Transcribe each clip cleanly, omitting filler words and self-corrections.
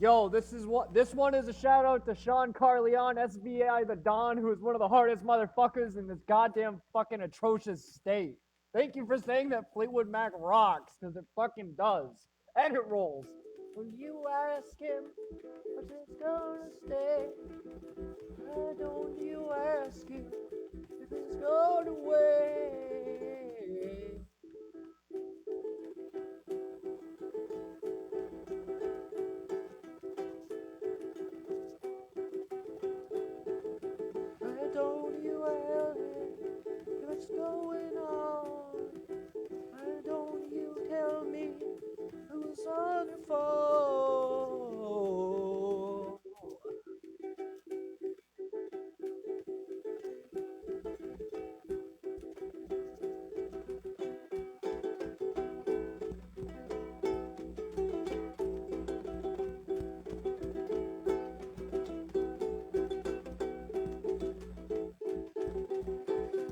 Yo, this one is a shout out to Sean Carleon, SBI the Don, who is one of the hardest motherfuckers in this goddamn fucking atrocious state. Thank you for saying that Fleetwood Mac rocks, because it fucking does. And it rolls. When you ask him, but it's gonna stay. Why don't you ask him if it's gone away? Why don't you ask him what's going on? Why don't you tell me who's on the phone?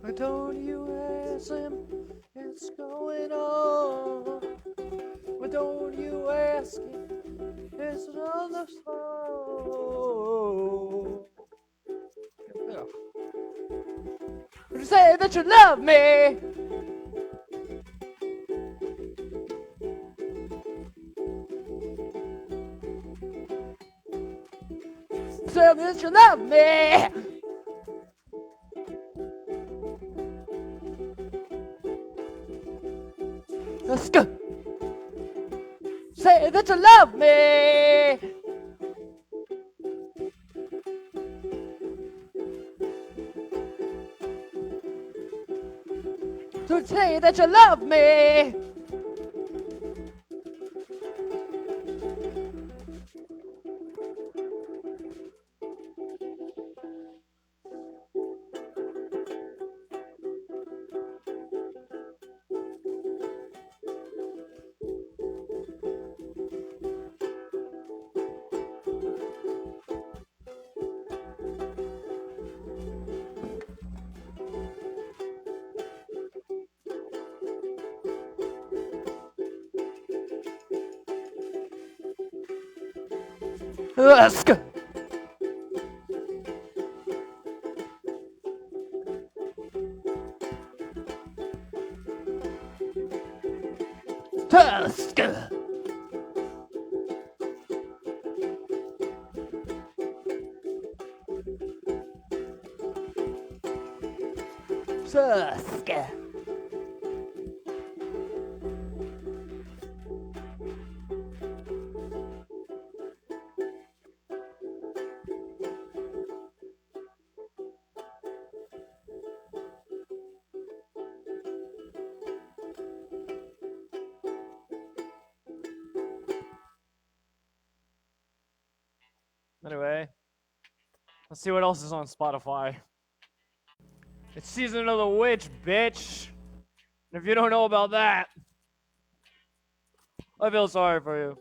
Why don't you ask him what's going on? Why don't you ask him it's on the phone? Say that you love me. Say that you love me. Let's go. Say that you love me. So say that you love me. Let's go. Let's go. Let's go. Anyway, let's see what else is on Spotify. It's Season of the Witch, bitch. And if you don't know about that, I feel sorry for you.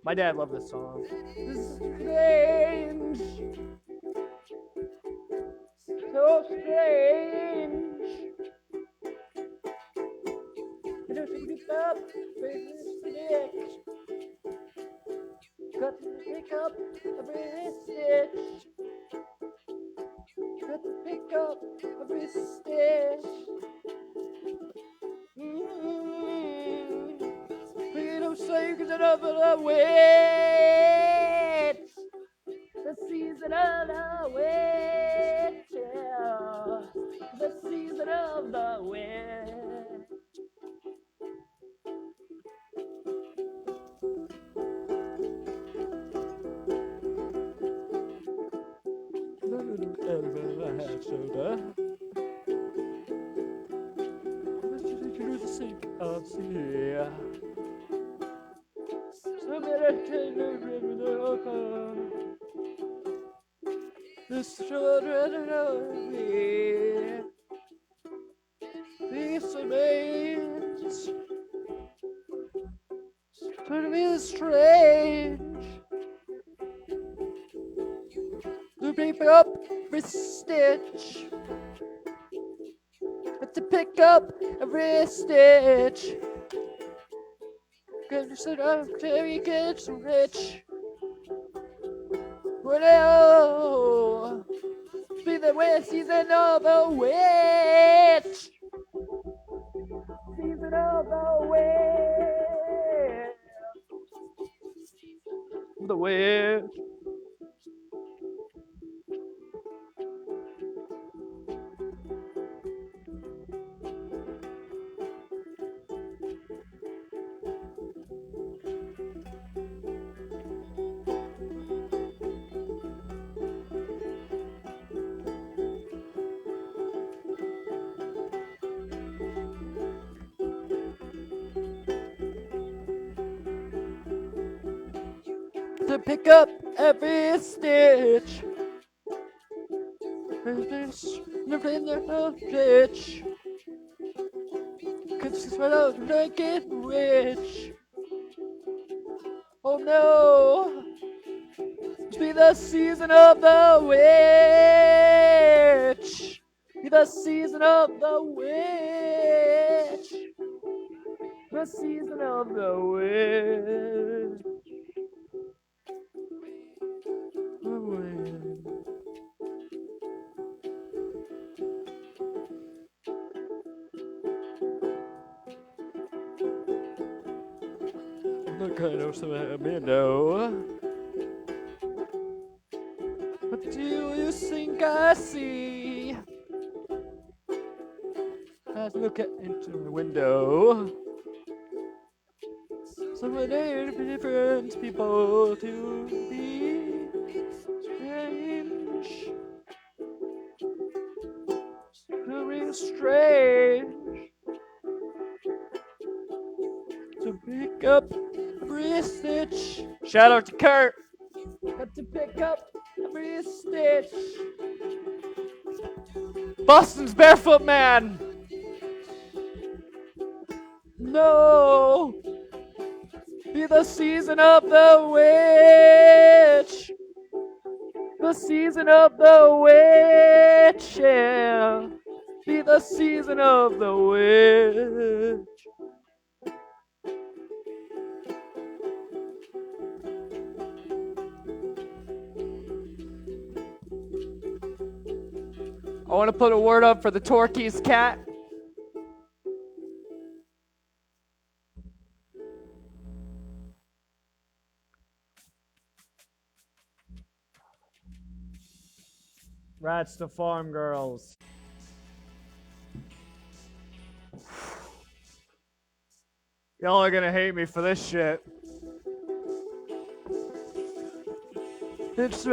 My dad loved this song. This is strange. So strange. I don't think it's up. Got to pick up every stitch. Got to pick up every stitch. We don't say cause enough of the witch. The season of the witch. Yeah. The season of the witch. Shoulda. Let's just do the sink of sea. So many this children of me. These remains. to be strange. To pick up every stitch. To pick up every stitch. Cause every gets rich. Well, be the way season of the witch. Season of the witch. The witch. To pick up every stitch. Stitch. Cause it's about to get rich. Oh no! It's be the season of the witch. Be the season of the witch. The season of the witch. The witch. The kind of window. What do you think I see? As I look into the window. So many different people to be strange. To be strange. To pick up every stitch. Shout out to Kurt. Got to pick up every stitch. Boston's Barefoot Man. No. Be the season of the witch. The season of the witch. Yeah. Be the season of the witch. I want to put a word up for the Torquay's cat. Rats to farm girls. Y'all are gonna hate me for this shit. It's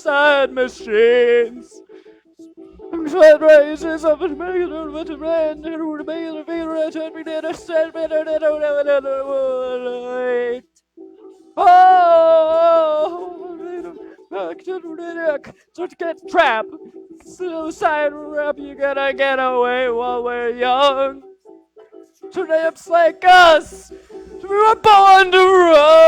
side machines. Raises of it, so to get trapped, suicide rap, you gotta get away while we're young. Tramps like us, we were born to run.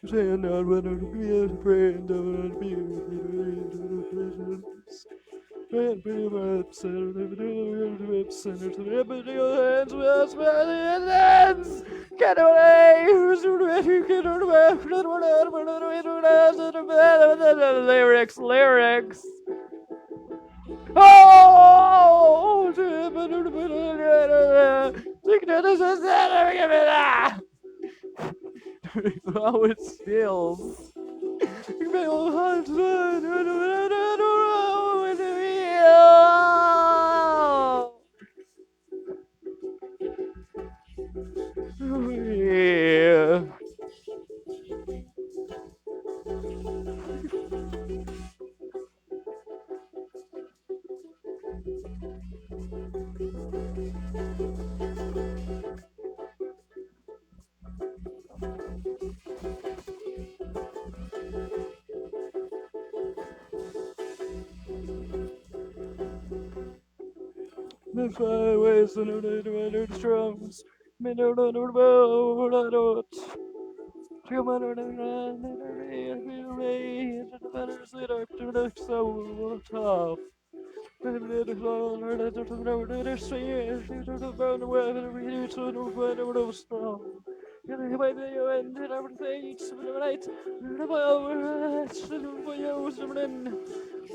Saying not when to be a friend of be and be get away! Lyrics. Oh! How it feels. Yeah. The fireways and the drums. Me no know about it. So tough.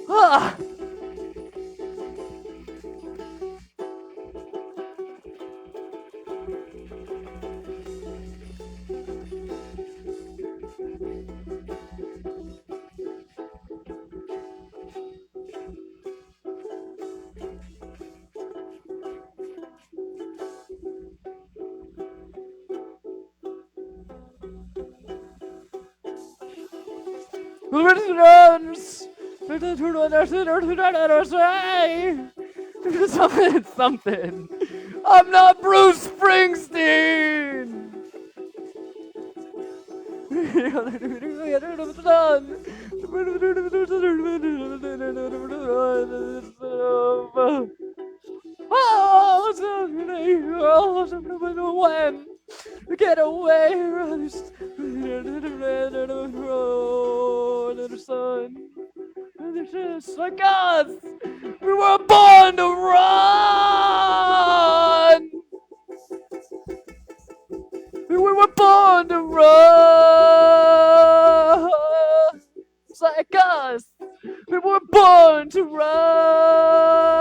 Ah! Something. I'm not Bruce Springsteen. When get away from the sun. It's just like us. We were born to run. We were born to run. It's like us. We were born to run.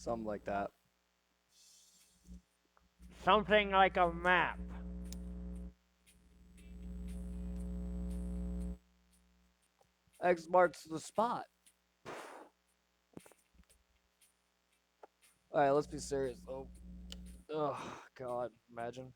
Something like that. Something like a map. X marks the spot. Alright, let's be serious though. Oh, God, imagine.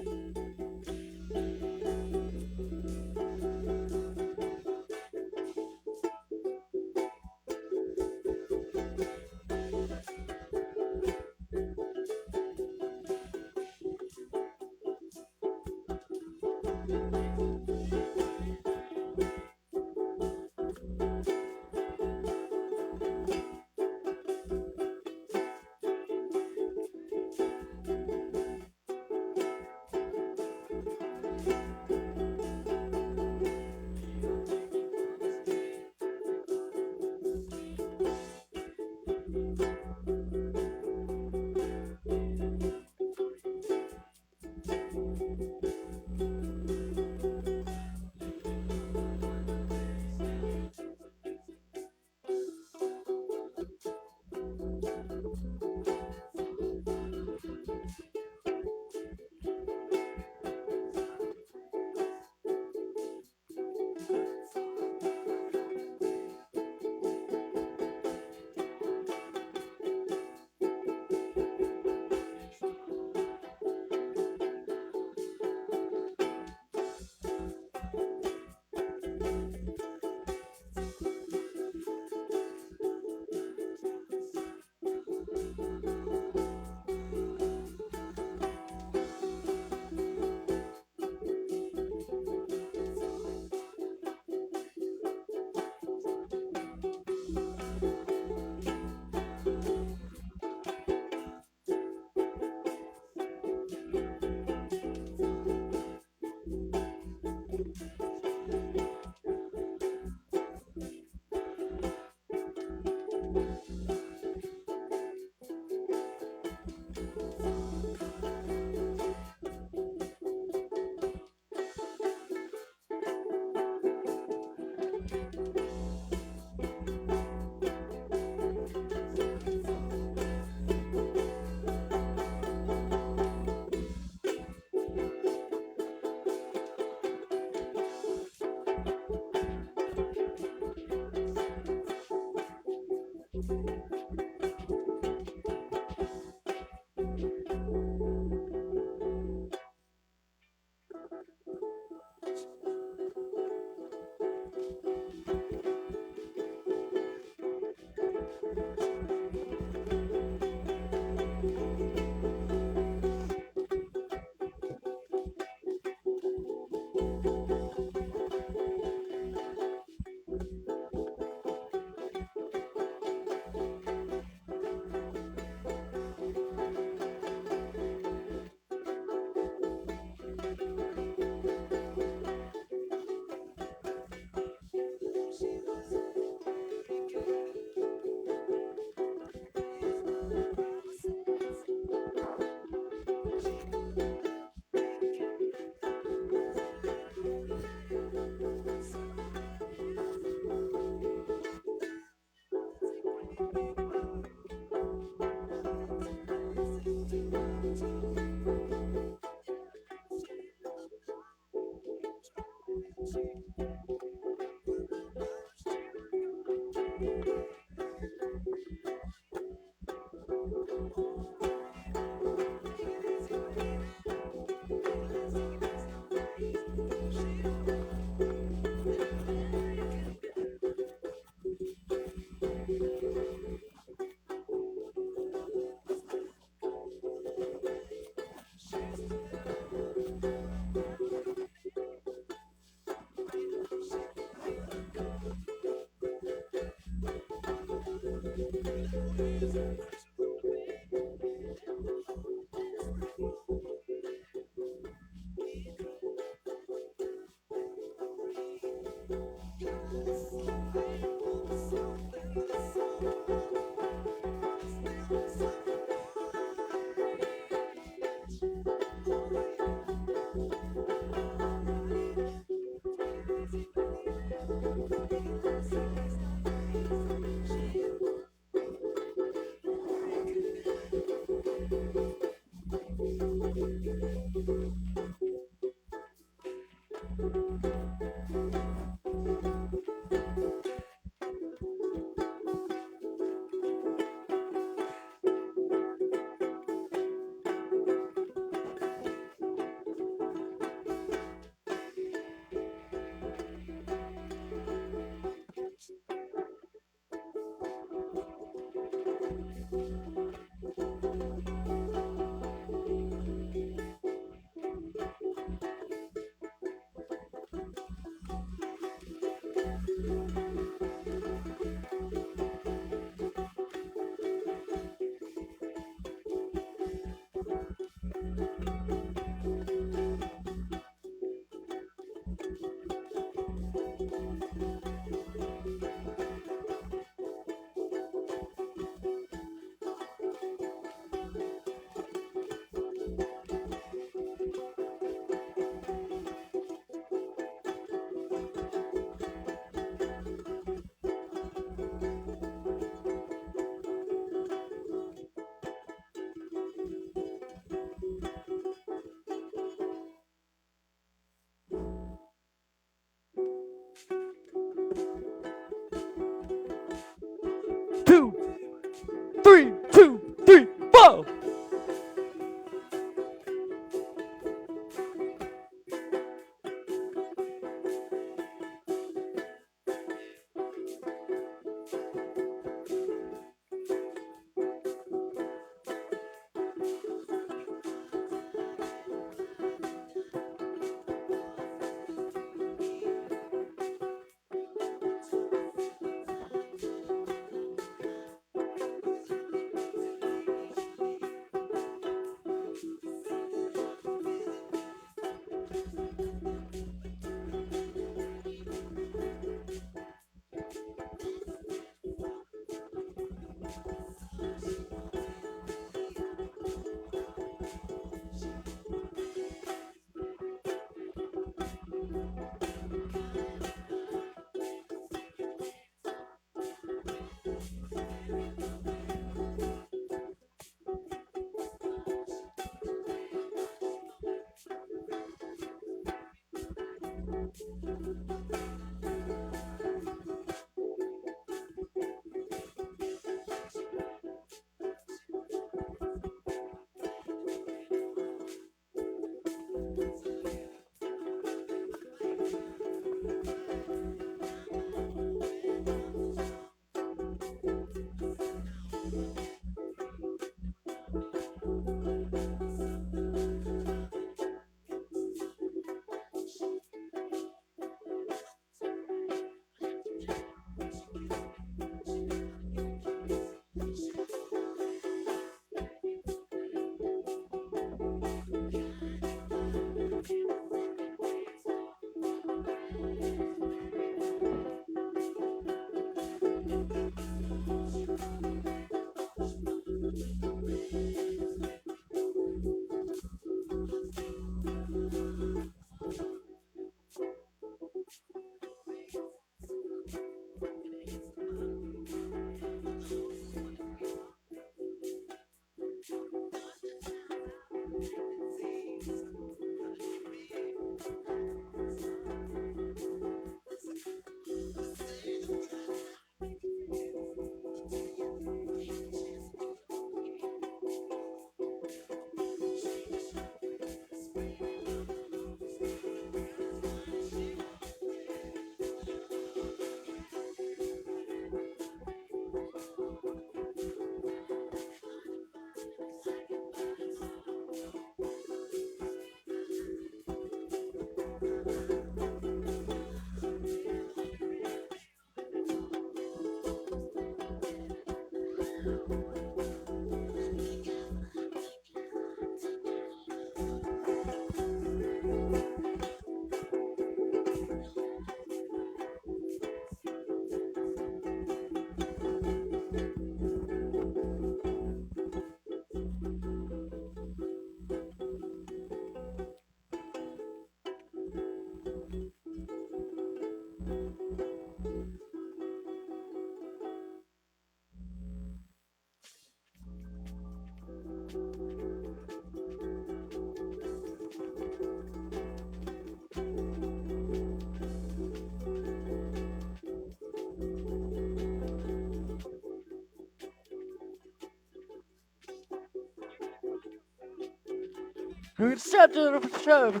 Accept yourself.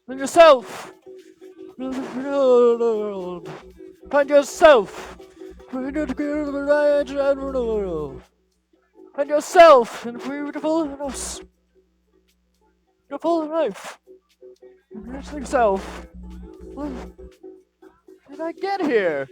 Find yourself. Find yourself in beautiful life. Yourself. How did I get here?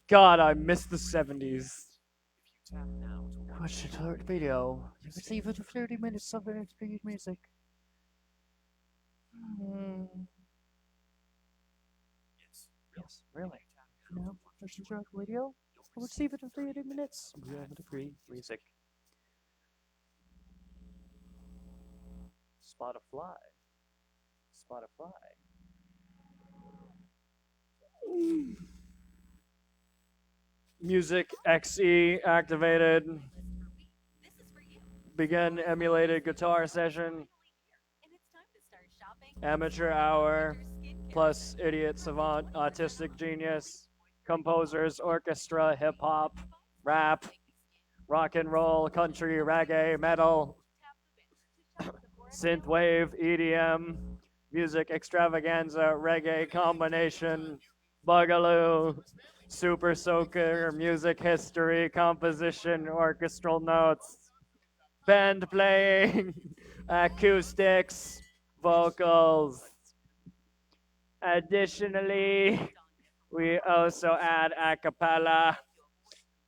God, I miss the 70s. Question alert video. You receive it 30 minutes of interpreted music. Yes, really. No, question alert video. You'll receive it in 30 minutes. Free music. Spotify. Spotify. Music XE activated. Begin emulated guitar session. Amateur hour. Plus idiot savant, autistic genius. Composers, orchestra, hip hop, rap, rock and roll, country, reggae, metal, synthwave, EDM, music extravaganza, reggae combination, bugaloo, super soaker, music history, composition, orchestral notes, band playing, acoustics, vocals. Additionally, we also add a cappella,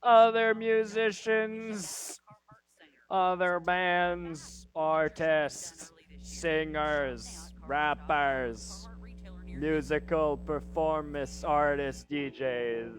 other musicians, other bands, artists, singers, rappers, musical performance artists, DJs.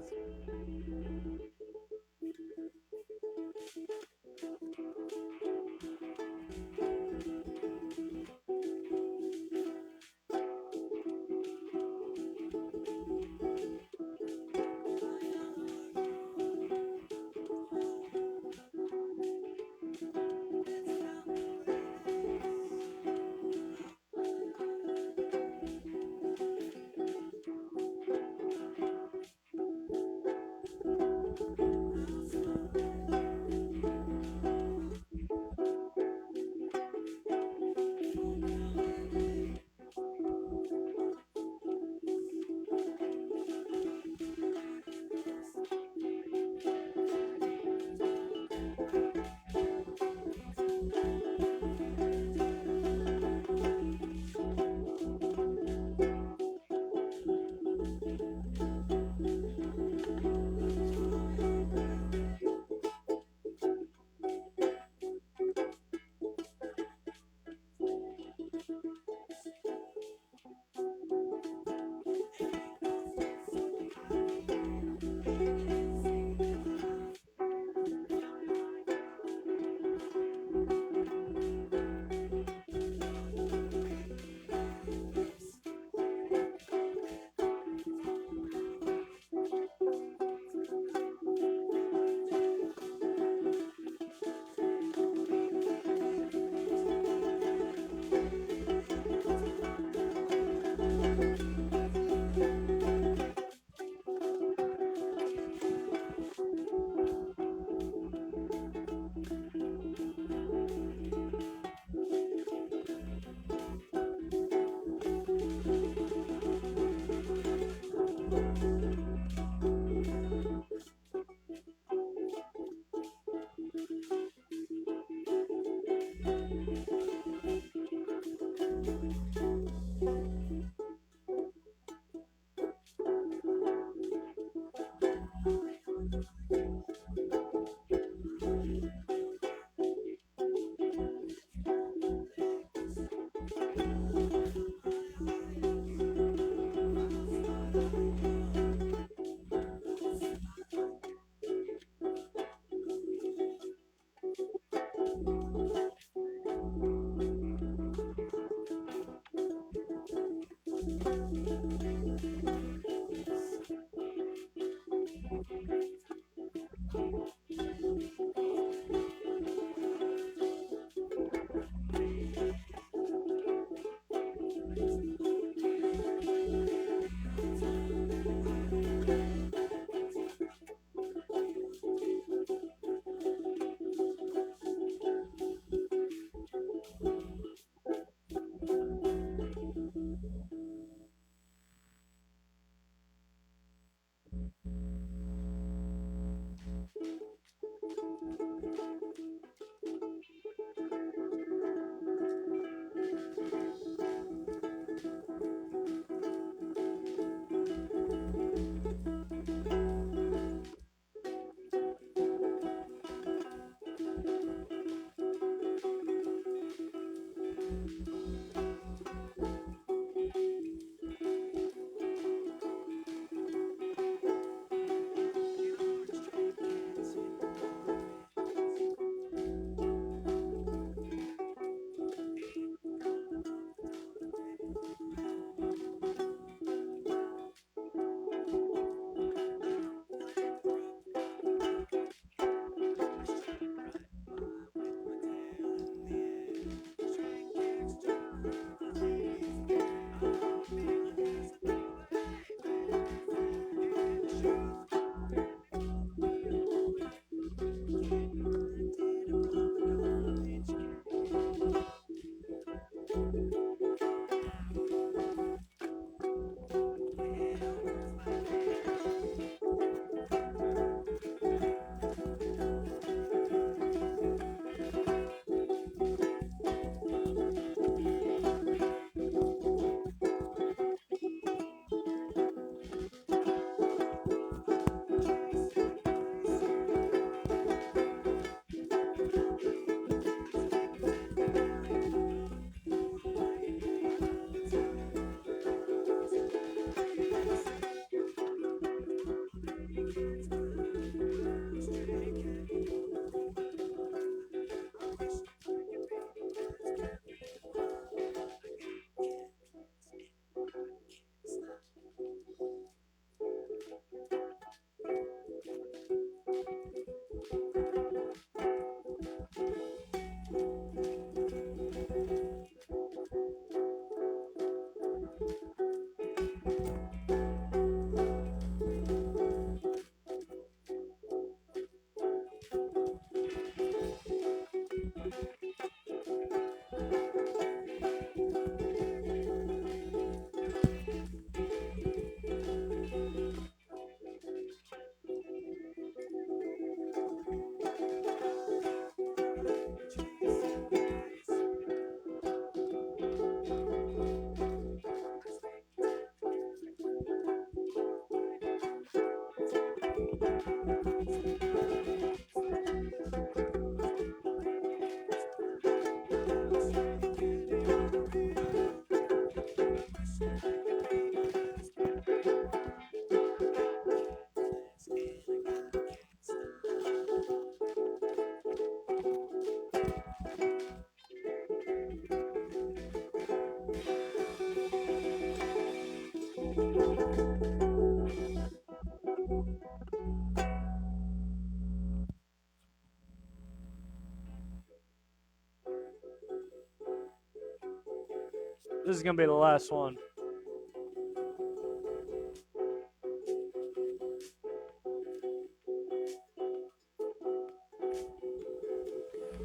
This is gonna be the last one.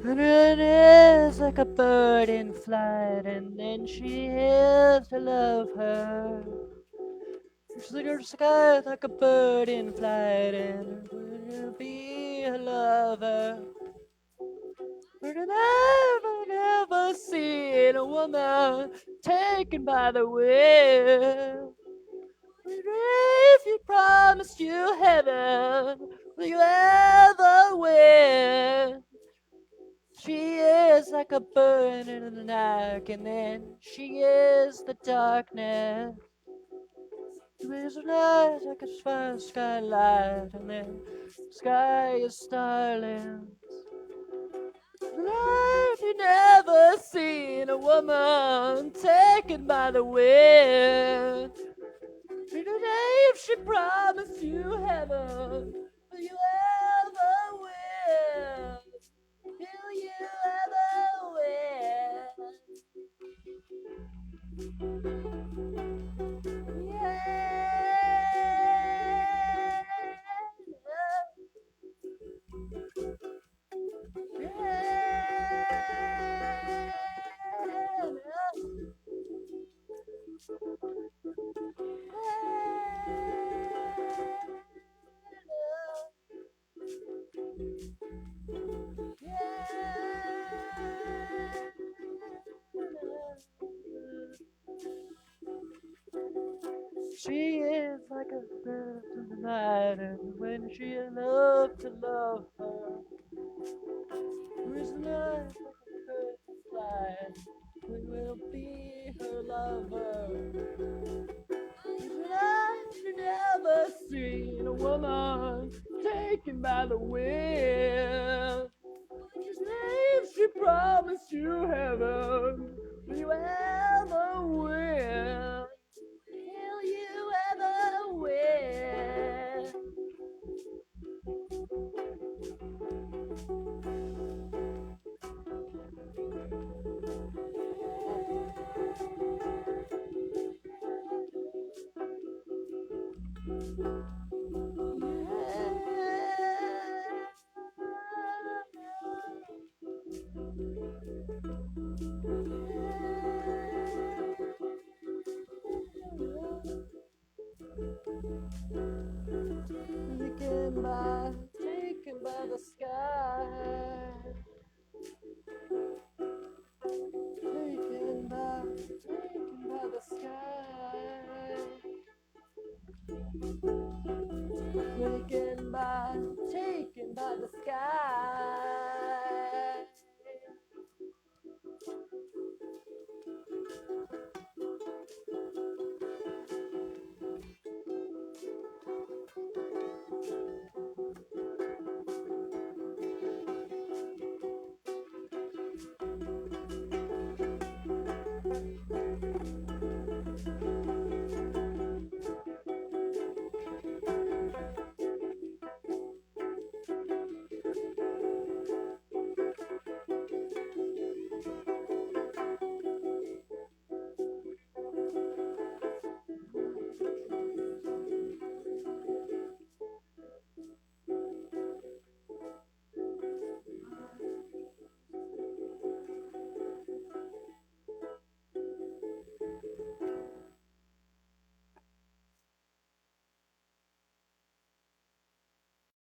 And it is like a bird in flight, and then she hears to love her. She's like her sky like a bird in flight, and will be her lover. But I never seen a woman taken by the wind. If you promised you heaven, will you ever win? She is like a bird in the night, and then she is the darkness. There is a light like a fire skylight, and then the sky is starlit. I've never seen a woman taken by the wind. If she promised you heaven, will you ever win? Will you ever win? She is like a bird in the night, and when she loved to love her, there is life like a bird flying, we will be her lover. I've never seen a woman taken by the wind. If she promised you heaven, will you ever win? Will you ever win?